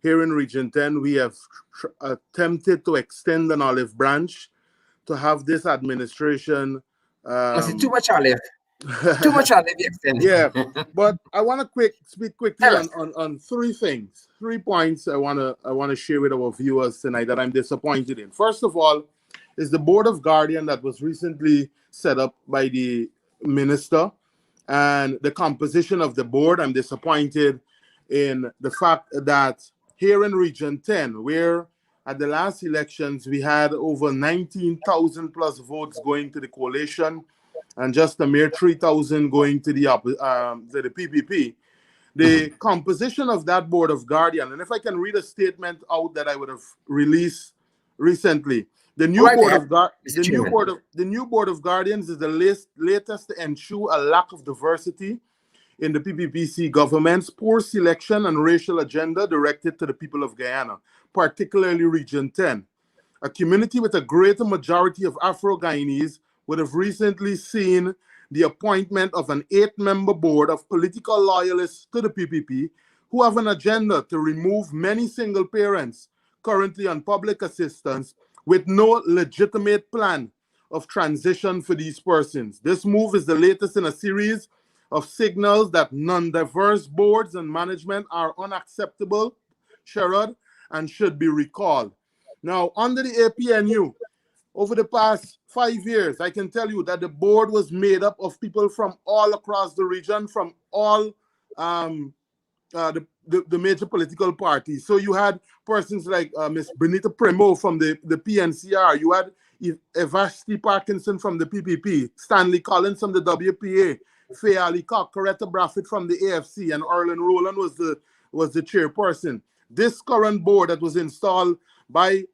Here in Region 10, we have attempted to extend an olive branch to have this administration. Was it too much olive? Too much olive extended. Yeah, but I want to speak quickly on 3 things, 3 points I want to share with our viewers tonight that I'm disappointed in. First of all, is the Board of Guardian that was recently set up by the minister, and the composition of the board. I'm disappointed in the fact that here in Region 10, where at the last elections we had over 19,000 plus votes going to the coalition, and just a mere 3,000 going to the PPP. The composition of that Board of Guardian, and if I can read a statement out that I would have released recently, the new Board of Guardians is the latest to ensure a lack of diversity in the PPPC government's poor selection and racial agenda directed to the people of Guyana, particularly Region 10, a community with a greater majority of Afro-Guyanese would have recently seen the appointment of an 8-member board of political loyalists to the PPP who have an agenda to remove many single parents currently on public assistance with no legitimate plan of transition for these persons. This move is the latest in a series of signals that non-diverse boards and management are unacceptable, Sherrod, and should be recalled. Now, under the APNU, over the past 5 years, I can tell you that the board was made up of people from all across the region, from all the major political parties. So you had persons like Ms. Benita Premo from the PNCR. You had 𝗪𝗪cie Parkinson from the PPP, Stanley Collins from the WPA, Faye Ali Cock, Coretta Braffett from the AFC, and Erlen Rowland was the chairperson. This current board that was installed by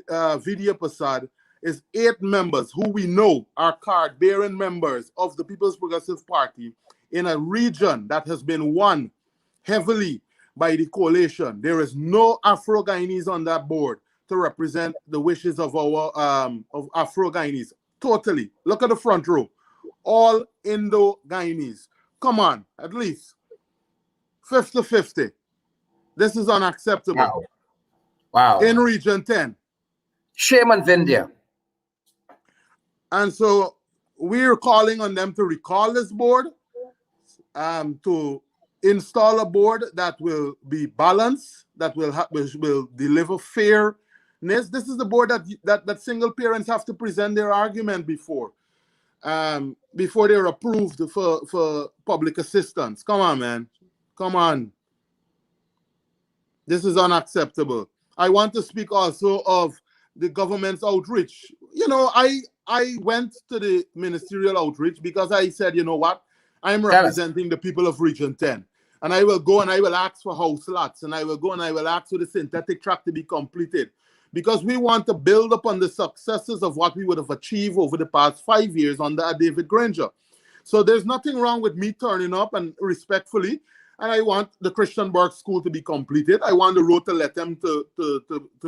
𝗪𝗪cie is 8 members who we know are card-bearing members of the People's Progressive Party in a region that has been won heavily by the coalition. There is no Afro-Guyanese on that board to represent the wishes of our of Afro-Guyanese. Totally. Look at the front row. All Indo-Guyanese. Come on, at least 50-50. This is unacceptable. Wow. Wow. In Region 10. Shame on Vindia. And so we're calling on them to recall this board, to install a board that will be balanced, that will deliver fairness. This is the board that single parents have to present their argument before they're approved for public assistance. Come on, man. Come on. This is unacceptable. I want to speak also of the government's outreach. You know, I went to the ministerial outreach because I said, you know what? I'm representing the people of Region 10. And I will go and I will ask for house lots. And I will go and I will ask for the synthetic tract to be completed. Because we want to build upon the successes of what we would have achieved over the past 5 years under David Granger. So there's nothing wrong with me turning up and respectfully. And I want the Christian Burke School to be completed. I want the road to let them to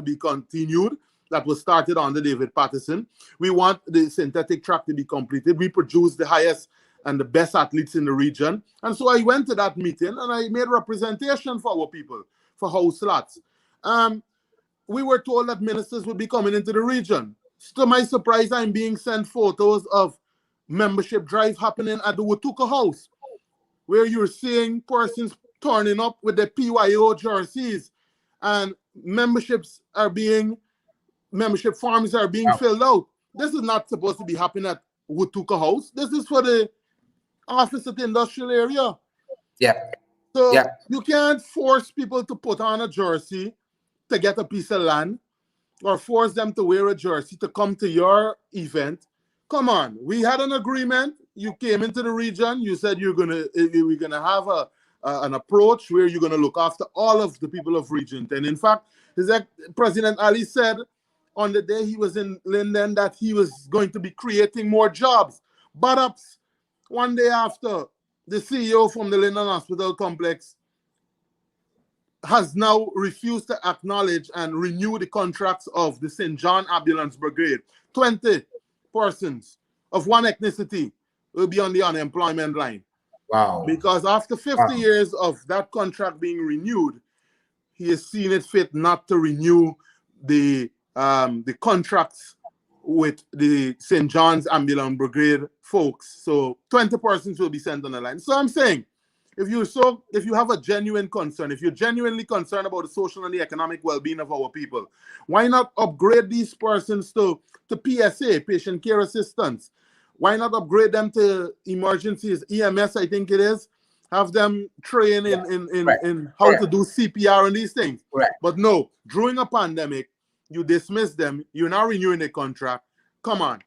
be continued. That was started under David Patterson. We want the synthetic track to be completed. We produce the highest and the best athletes in the region. And so I went to that meeting and I made representation for our people, for house lots. We were told that ministers would be coming into the region. To my surprise, I'm being sent photos of membership drive happening at the Watuka House, where you're seeing persons turning up with their PYO jerseys and membership forms are being filled out. This is not supposed to be happening at Watuka House. This is for the office at the industrial area. Yeah. So you can't force people to put on a jersey to get a piece of land or force them to wear a jersey to come to your event. Come on. We had an agreement. You came into the region. You said we're gonna have an approach where you're gonna look after all of the people of Region 10. In fact, President Ali said on the day he was in Linden that he was going to be creating more jobs. But one day after, the CEO from the Linden Hospital Complex has now refused to acknowledge and renew the contracts of the St. John Ambulance Brigade. 20 persons of one ethnicity will be on the unemployment line. Wow. Because after 50 years of that contract being renewed, he has seen it fit not to renew the contracts with the St. John's Ambulance Brigade folks. So 20 persons will be sent on the line. So I'm saying, if you have a genuine concern, if you're genuinely concerned about the social and the economic well-being of our people, why not upgrade these persons to PSA, patient care assistance? Why not upgrade them to emergencies, EMS, I think it is? Have them train in how to do CPR and these things. Right. But no, during a pandemic, you dismiss them. You're not renewing the contract. Come on.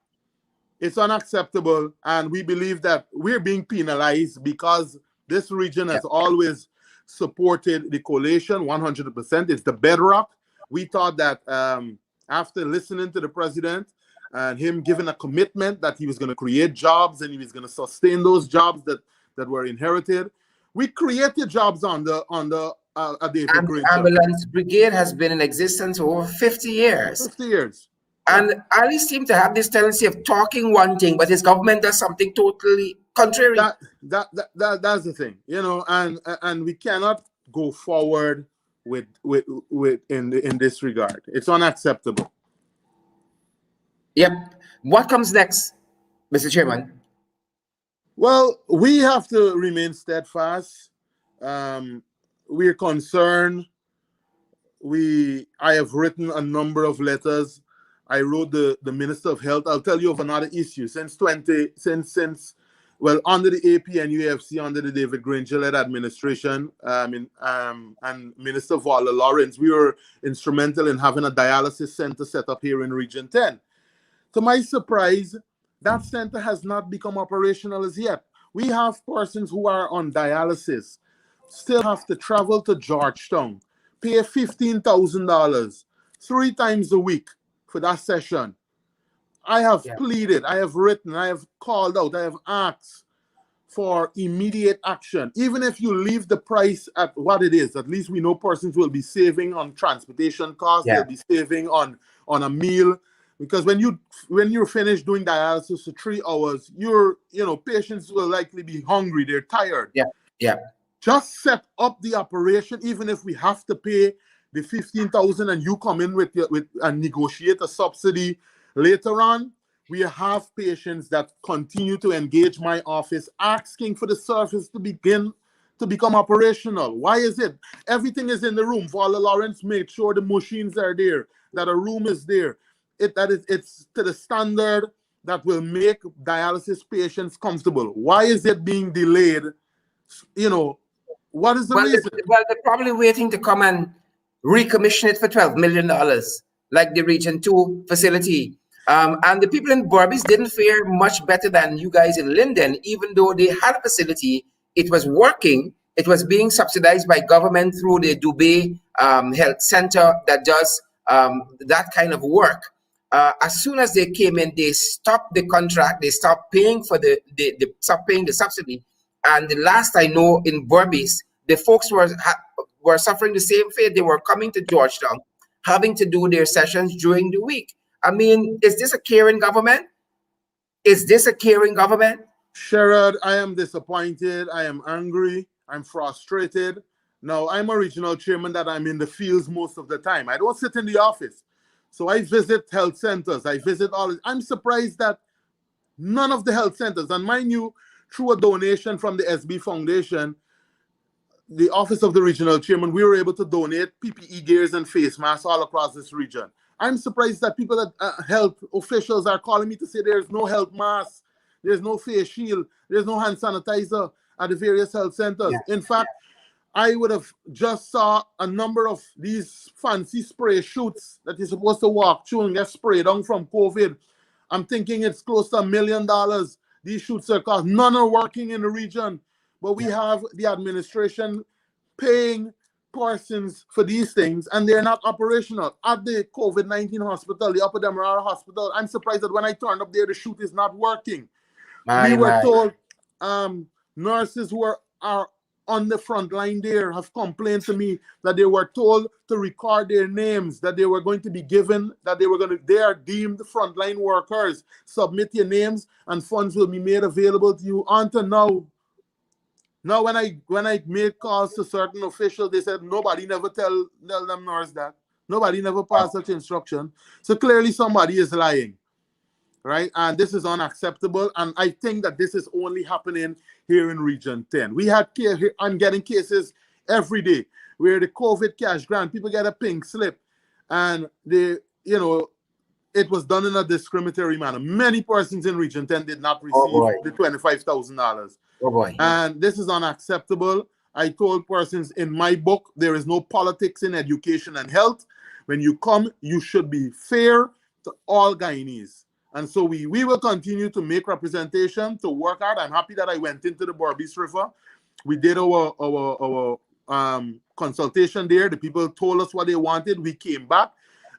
It's unacceptable. And we believe that we're being penalized because this region has always supported the coalition 100%. It's the bedrock. We thought that after listening to the president and him giving a commitment that he was going to create jobs and he was going to sustain those jobs that were inherited, we created jobs on the ambulance brigade has been in existence for over 50 years. 50 years. And Ali seemed to have this tendency of talking one thing, but his government does something totally contrary. That's the thing, you know, and we cannot go forward with in this regard. It's unacceptable. Yep. What comes next, Mr. Chairman? Well, we have to remain steadfast. We're concerned. I have written a number of letters. I wrote the Minister of Health. I'll tell you of another issue. Under the AP and UFC, under the David Granger-led administration, and Minister Vala Lawrence, we were instrumental in having a dialysis center set up here in Region 10. To my surprise, that center has not become operational as yet. We have persons who are on dialysis, still have to travel to Georgetown, pay $15,000 3 times a week for that session. I have pleaded, I have written, I have called out, I have asked for immediate action. Even if you leave the price at what it is, at least we know persons will be saving on transportation costs, they'll be saving on a meal. Because when you're finished doing dialysis for 3 hours, patients will likely be hungry, they're tired. Just set up the operation, even if we have to pay the 15,000 and you come in with and negotiate a subsidy later on. We have patients that continue to engage my office asking for the service to become operational. Why is it? Everything is in the room. Father Lawrence made sure the machines are there, that a room is there. It's to the standard that will make dialysis patients comfortable. Why is it being delayed? What is the reason? They're probably waiting to come and recommission it for $12 million, like the Region 2 facility. And the people in Berbice didn't fare much better than you guys in Linden, even though they had a facility. It was working. It was being subsidized by government through the 𝗪𝗵 Health Center that does that kind of work. As soon as they came in, they stopped the contract. They stopped paying for stopped paying the subsidy. And the last I know in Berbice, the folks were suffering the same fate. They were coming to Georgetown, having to do their sessions during the week. I mean, is this a caring government? Is this a caring government? Sherrod, I am disappointed. I am angry. I'm frustrated. Now, I'm a regional chairman that I'm in the fields most of the time. I don't sit in the office. So I visit health centers. I visit all. I'm surprised that none of the health centers, and mind you, through a donation from the SB Foundation, the office of the regional chairman, we were able to donate PPE gears and face masks all across this region. I'm surprised that people that health officials are calling me to say there's no health mask, there's no face shield, there's no hand sanitizer at the various health centers. In fact, I would have just saw a number of these fancy spray shoots that you're supposed to walk through and get sprayed on from COVID. I'm thinking it's close to $1 million. These shoots are cost. None are working in the region, but we have the administration paying persons for these things, and they're not operational. At the COVID-19 hospital, the Upper Demerara Hospital, I'm surprised that when I turned up there, the shoot is not working. We were told nurses who are on the front line there have complained to me that they were told to record their names, that they were going to be given, they are deemed frontline workers. Submit your names and funds will be made available to you. Until now, when I made calls to certain officials, they said nobody never tell them nurse that. Nobody never passed such instruction. So clearly somebody is lying, right? And this is unacceptable. And I think that this is only happening here in Region 10. I'm getting cases every day where the COVID cash grant, people get a pink slip, and it was done in a discriminatory manner. Many persons in Region 10 did not receive the $25,000. And this is unacceptable. I told persons in my book, there is no politics in education and health. When you come, you should be fair to all Guyanese. And so we will continue to make representation, to work hard. I'm happy that I went into the 𝗪𝗵 River. We did our consultation there. The people told us what they wanted. We came back,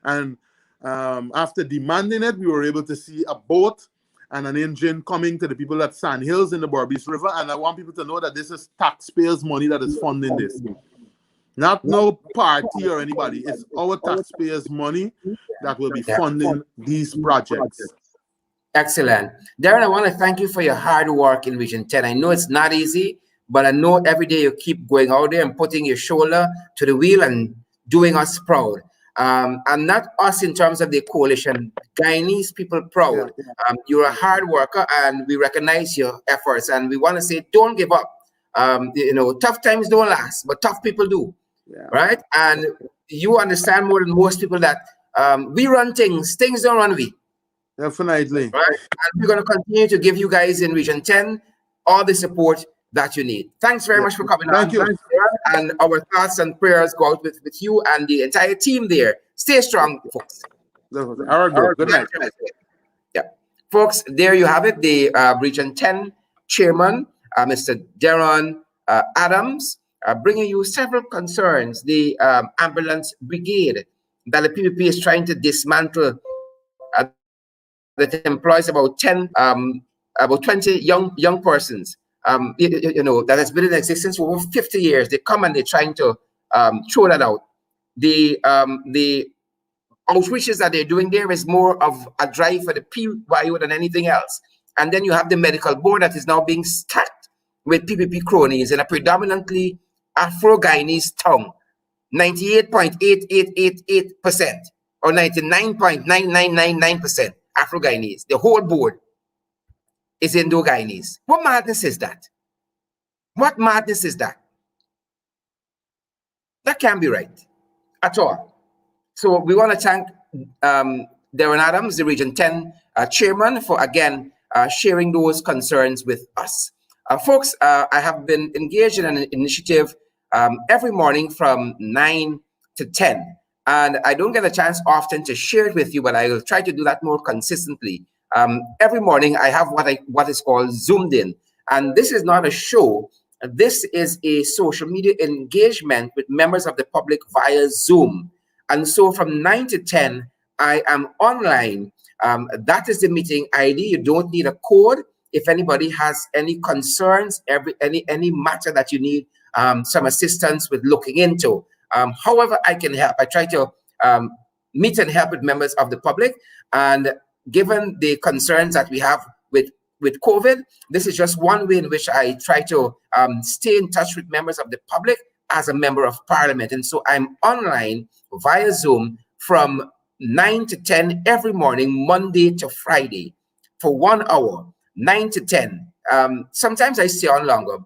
and after demanding it, we were able to see a boat and an engine coming to the people at Sand Hills in the 𝗪𝗵 River. And I want people to know that this is taxpayers' money that is funding this. Not no party or anybody. It's our taxpayers' money that will be funding these projects. Excellent. Darren, I want to thank you for your hard work in Region 10. I know it's not easy, but I know every day you keep going out there and putting your shoulder to the wheel and doing us proud. And not us in terms of the coalition, Guyanese people proud. You're a hard worker, and we recognize your efforts. And we want to say, don't give up. Tough times don't last, but tough people do. Right? And you understand more than most people that we run things don't run we. Definitely. Right? And we're going to continue to give you guys in Region 10 all the support that you need. Thanks very much for coming on. Thank you. And our thoughts and prayers go out with you and the entire team there. Stay strong, folks. Good night. Yeah. Folks, there you have it. The Region 10 Chairman, Mr. Darren Adams, bringing you several concerns. The ambulance brigade that the PPP is trying to dismantle, that employs about 20 young persons. that has been in existence for over 50 years. They come and they're trying to throw that out. The outreaches that they're doing there is more of a drive for the PYO than anything else. And then you have the medical board that is now being stacked with PPP cronies in a predominantly Afro-Guyanese tongue, 98.8888% or 99.9999% Afro-Guyanese. The whole board is Indo-Guyanese. What madness is that? What madness is that? That can't be right at all. So we want to thank Darren Adams, the Region 10 chairman, for again sharing those concerns with us. Folks, I have been engaged in an initiative every morning from 9 to 10. And I don't get a chance often to share it with you, but I will try to do that more consistently. Every morning I have what is called Zoomed In. And this is not a show. This is a social media engagement with members of the public via Zoom. And so from 9 to 10, I am online. That is the meeting ID. You don't need a code. If anybody has any concerns, any matter that you need some assistance with looking into, however I can help, I try to meet and help with members of the public. And given the concerns that we have with COVID, this is just one way in which I try to stay in touch with members of the public as a member of parliament. And so I'm online via Zoom from 9 to 10 every morning, Monday to Friday, for 1 hour, 9 to 10. Sometimes I stay on longer,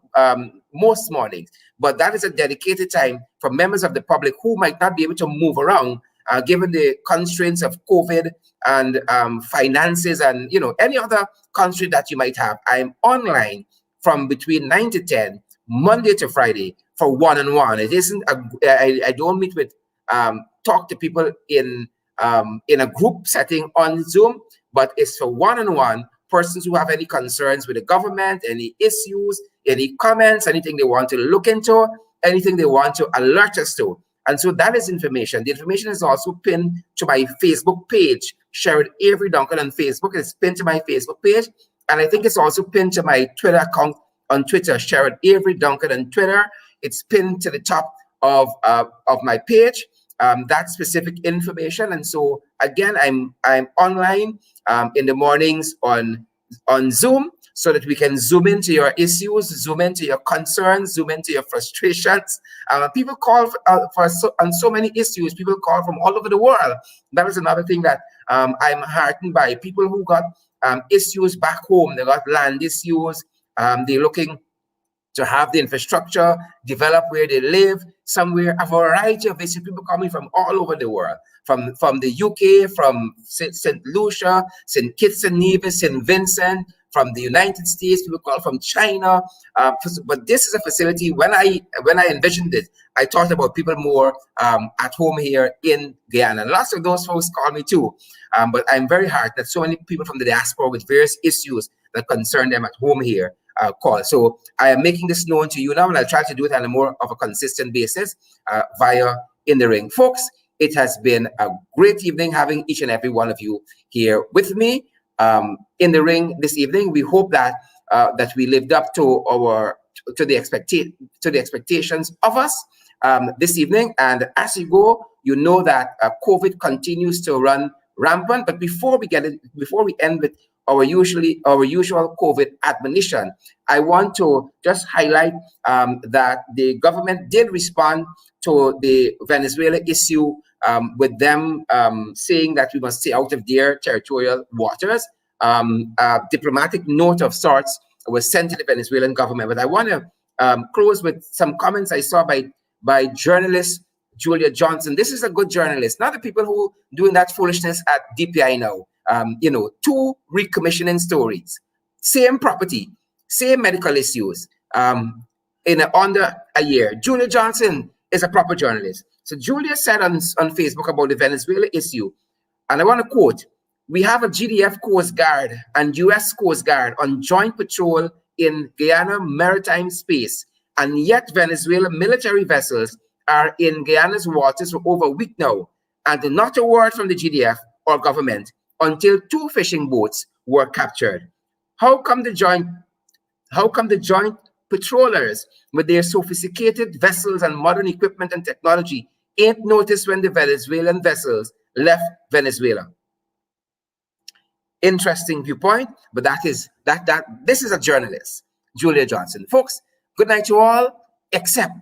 most mornings, but that is a dedicated time for members of the public who might not be able to move around, given the constraints of COVID and finances and any other constraint that you might have. I'm online from between 9 to 10, Monday to Friday, for one-on-one. It isn't I don't meet with talk to people in a group setting on Zoom, but it's for one-on-one persons who have any concerns with the government, any issues, any comments, anything they want to look into, anything they want to alert us to. And so that is information. The information is also pinned to my Facebook page, Sherrod Avery Duncan on Facebook. It's pinned to my Facebook page. And I think it's also pinned to my Twitter account on Twitter, Sherrod Avery Duncan on Twitter. It's pinned to the top of my page, that specific information. And so again, I'm online in the mornings on Zoom, so that we can zoom into your issues, zoom into your concerns, zoom into your frustrations. People call on so many issues. People call from all over the world. That is another thing that I'm heartened by. People who got issues back home. They got land issues. They're looking to have the infrastructure develop where they live, somewhere, a variety of issues. People coming from all over the world, from the UK, from St. Lucia, St. Kitts and Nevis, St. Vincent, from the United States, people call from China. But this is a facility, when I envisioned it, I thought about people more at home here in Guyana. Lots of those folks call me too. But I'm very heartened that so many people from the diaspora with various issues that concern them at home here call. So I am making this known to you now, and I'll try to do it on a more of a consistent basis via In the Ring. Folks, it has been a great evening having each and every one of you here with me in the ring this evening. We hope that that we lived up to the expectations of us this evening. And as you go, you know that COVID continues to run rampant. But before we end with our usual COVID admonition, I want to just highlight that the government did respond to the Venezuela issue with them saying that we must stay out of their territorial waters. A diplomatic note of sorts was sent to the Venezuelan government. But I want to close with some comments I saw by journalist Julia Johnson. This is a good journalist, not the people who doing that foolishness at DPI now. 2 recommissioning stories, same property, same medical issues in under a year. Julia Johnson is a proper journalist. So Julia said on Facebook about the Venezuela issue, and I want to quote, "We have a GDF Coast Guard and US Coast Guard on joint patrol in Guyana maritime space, and yet Venezuela military vessels are in Guyana's waters for over a week now, and not a word from the GDF or government until 2 fishing boats were captured. How come the joint How come the joint patrollers with their sophisticated vessels and modern equipment and technology ain't noticed when the Venezuelan vessels left Venezuela? Interesting viewpoint, but this is a journalist, Julia Johnson. Folks, good night to all, except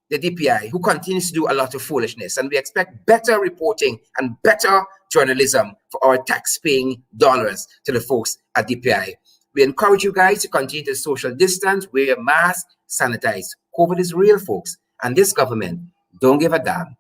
the DPI, who continues to do a lot of foolishness, and we expect better reporting and better journalism for our tax-paying dollars to the folks at DPI. We encourage you guys to continue to social distance, wear your mask, sanitize. COVID is real, folks, and this government don't give a damn